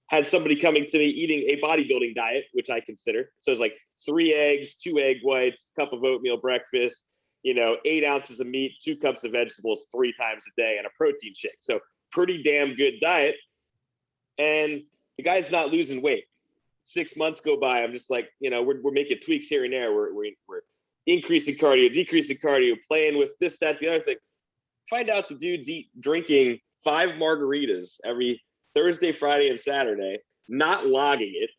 had somebody coming to me eating a bodybuilding diet, which I consider. So it's like 3 eggs, 2 egg whites, cup of oatmeal breakfast, you know, 8 ounces of meat, 2 cups of vegetables 3 times a day, and a protein shake. So pretty damn good diet. And the guy's not losing weight. 6 months go by. I'm just like, you know, we're making tweaks here and there. We're increasing cardio, decreasing cardio, playing with this, that, the other thing. Find out the dude's drinking 5 margaritas every Thursday, Friday, and Saturday, not logging it.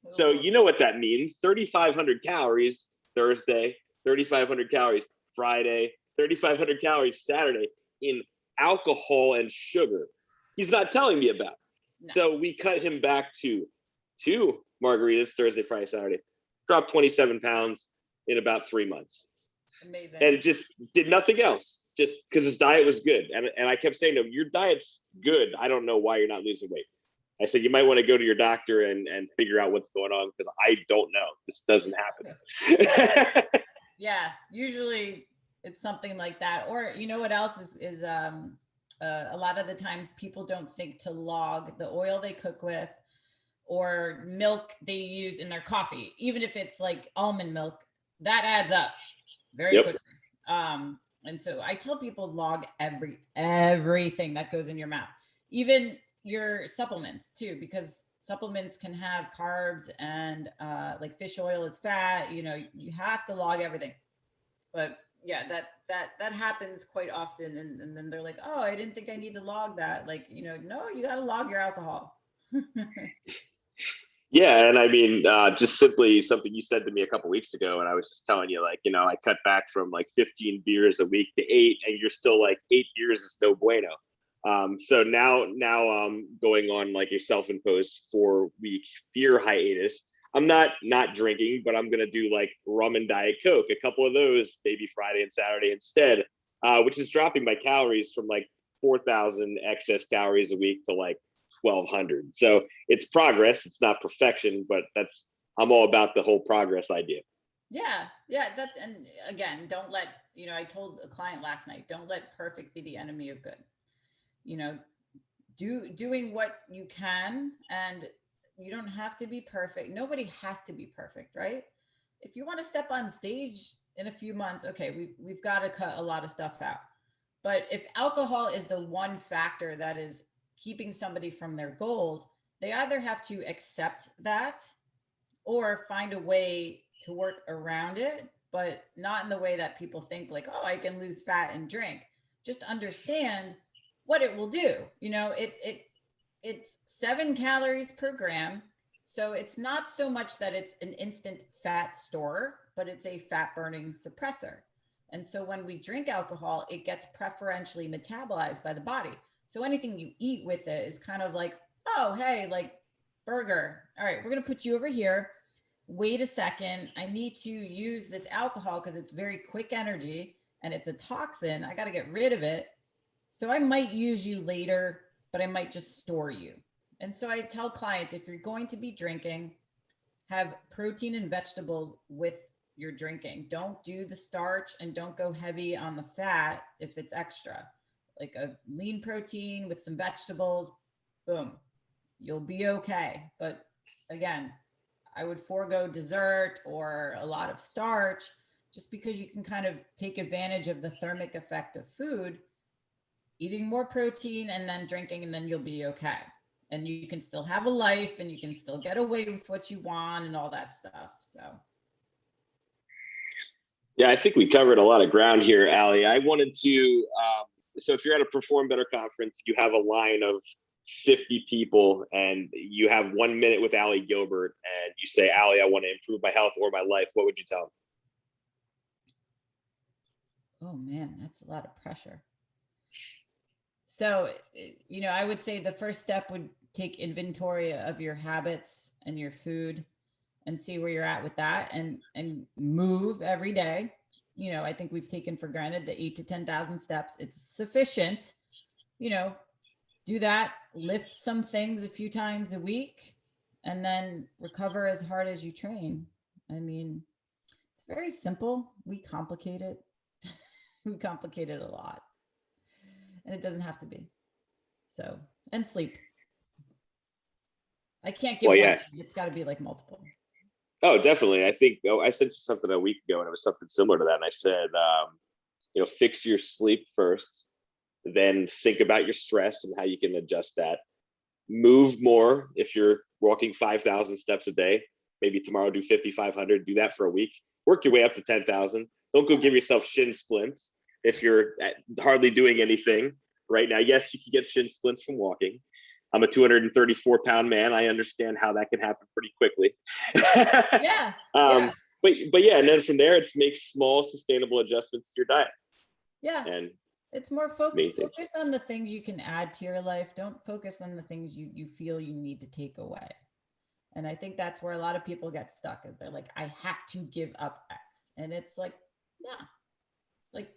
So you know what that means. 3,500 calories Thursday, 3,500 calories Friday, 3,500 calories Saturday in alcohol and sugar. He's not telling me about. So we cut him back to 2 margaritas Thursday, Friday, Saturday. Dropped 27 pounds in about 3 months. Amazing. And just did nothing else, just because his diet was good. And I kept saying to him, your diet's good. I don't know why you're not losing weight. I said, you might want to go to your doctor and figure out what's going on, because I don't know. This doesn't happen. Yeah, usually it's something like that. Or you know what else is a lot of the times people don't think to log the oil they cook with or milk they use in their coffee, even if it's like almond milk, that adds up very quickly. And so I tell people log everything that goes in your mouth, even your supplements too, because supplements can have carbs and like fish oil is fat, you know, you have to log everything. But yeah, that happens quite often. And then they're like, oh, I didn't think I need to log that. Like, you know, no, you got to log your alcohol. Yeah. And I mean, just simply something you said to me a couple of weeks ago, and I was just telling you, like, you know, I cut back from like 15 beers a week to 8, and you're still like 8 beers is no bueno. So now going on like a self-imposed 4-week beer hiatus. I'm not drinking, but I'm going to do like rum and Diet Coke, a couple of those maybe Friday and Saturday instead, which is dropping my calories from like 4,000 excess calories a week to like 1,200. So it's progress. It's not perfection, but I'm all about the whole progress idea. Yeah. And again, don't let, you know, I told a client last night, don't let perfect be the enemy of good. You know, doing what you can, and you don't have to be perfect. Nobody has to be perfect, right? If you want to step on stage in a few months, okay, we've got to cut a lot of stuff out. But if alcohol is the one factor that is keeping somebody from their goals, they either have to accept that or find a way to work around it, but not in the way that people think like, oh, I can lose fat and drink. Just understand what it will do. You know, it's 7 calories per gram. So it's not so much that it's an instant fat store, but it's a fat burning suppressor. And so when we drink alcohol, it gets preferentially metabolized by the body. So anything you eat with it is kind of like, oh, hey, like burger. All right, we're going to put you over here. Wait a second. I need to use this alcohol because it's very quick energy and it's a toxin. I got to get rid of it. So I might use you later, but I might just store you. And so I tell clients, if you're going to be drinking, have protein and vegetables with your drinking. Don't do the starch and don't go heavy on the fat if it's extra. Like a lean protein with some vegetables, boom, you'll be okay. But again, I would forego dessert or a lot of starch just because you can kind of take advantage of the thermic effect of food, eating more protein and then drinking, and then you'll be okay. And you can still have a life and you can still get away with what you want and all that stuff. So. Yeah, I think we covered a lot of ground here, Allie. I wanted to, so if you're at a Perform Better conference, you have a line of 50 people and you have 1 minute with Allie Gilbert and you say, Allie, I want to improve my health or my life. What would you tell them? Oh man, that's a lot of pressure. So, you know, I would say the first step would take inventory of your habits and your food and see where you're at with that, and move every day. You know, I think we've taken for granted the 8 to 10,000 steps. It's sufficient. You know, do that, lift some things a few times a week, and then recover as hard as you train. I mean, it's very simple. We complicate it. We complicate it a lot. And it doesn't have to be. So, and sleep. I can't give one. It's got to be like multiple. Oh, definitely. I think I sent you something a week ago and it was something similar to that. And I said, you know, fix your sleep first, then think about your stress and how you can adjust that. Move more. If you're walking 5,000 steps a day, maybe tomorrow do 5,500, do that for a week, work your way up to 10,000. Don't go give yourself shin splints if you're hardly doing anything right now. Yes, you can get shin splints from walking. I'm a 234-pound man. I understand how that can happen pretty quickly. Yeah. But yeah, and then from there, it's make small, sustainable adjustments to your diet. Yeah. And It's more focus on the things you can add to your life. Don't focus on the things you feel you need to take away. And I think that's where a lot of people get stuck, is they're like, I have to give up X. And it's like, yeah, like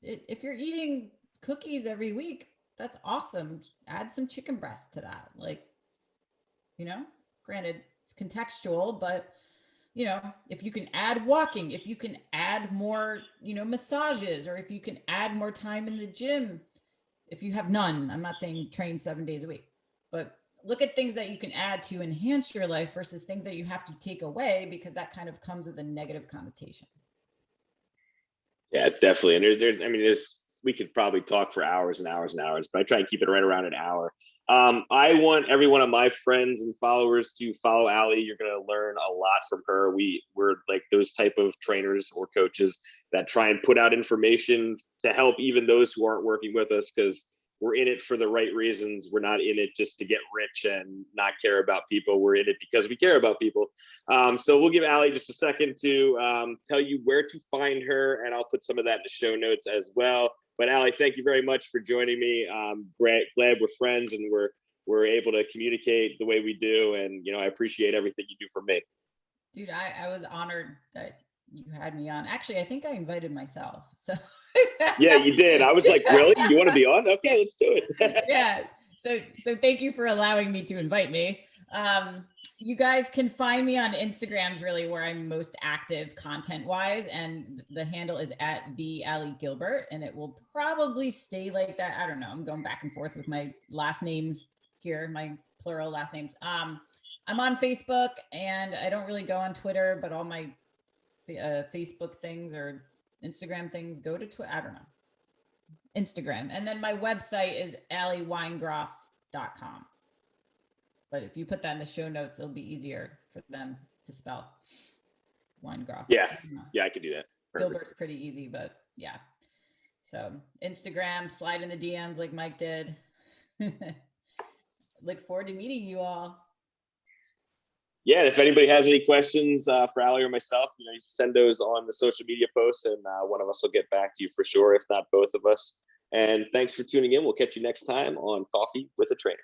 if you're eating cookies every week, that's awesome. Add some chicken breast to that. Like, granted, it's contextual, but if you can add walking, if you can add more, massages, or if you can add more time in the gym, if you have none, I'm not saying train 7 days a week, but look at things that you can add to enhance your life versus things that you have to take away, because that kind of comes with a negative connotation. Yeah, definitely. And we could probably talk for hours and hours and hours, but I try and keep it right around an hour. I want every one of my friends and followers to follow Allie. You're going to learn a lot from her. We're like those type of trainers or coaches that try and put out information to help even those who aren't working with us, because we're in it for the right reasons. We're not in it just to get rich and not care about people. We're in it because we care about people. So we'll give Allie just a second to tell you where to find her, and I'll put some of that in the show notes as well. But Allie, thank you very much for joining me. Glad we're friends and we're able to communicate the way we do. And, I appreciate everything you do for me. Dude, I was honored that you had me on. Actually, I think I invited myself. So yeah, you did. I was like, really? You want to be on? Okay, let's do it. Yeah. So thank you for allowing me to invite me. You guys can find me on Instagram, is really where I'm most active content wise. And the handle is @the_Allie_Gilbert. And it will probably stay like that. I don't know. I'm going back and forth with my last names here, my plural last names. I'm on Facebook, and I don't really go on Twitter, but all my Facebook things or Instagram things go to Twitter. I don't know. Instagram. And then my website is allieweingroff.com. But if you put that in the show notes, it'll be easier for them to spell. Weingroff. Yeah, I can do that. Perfect. Gilbert's pretty easy, but yeah. So Instagram, slide in the DMs like Mike did. Look forward to meeting you all. Yeah, and if anybody has any questions for Allie or myself, you send those on the social media posts, and one of us will get back to you for sure, if not both of us. And thanks for tuning in. We'll catch you next time on Coffee with a Trainer.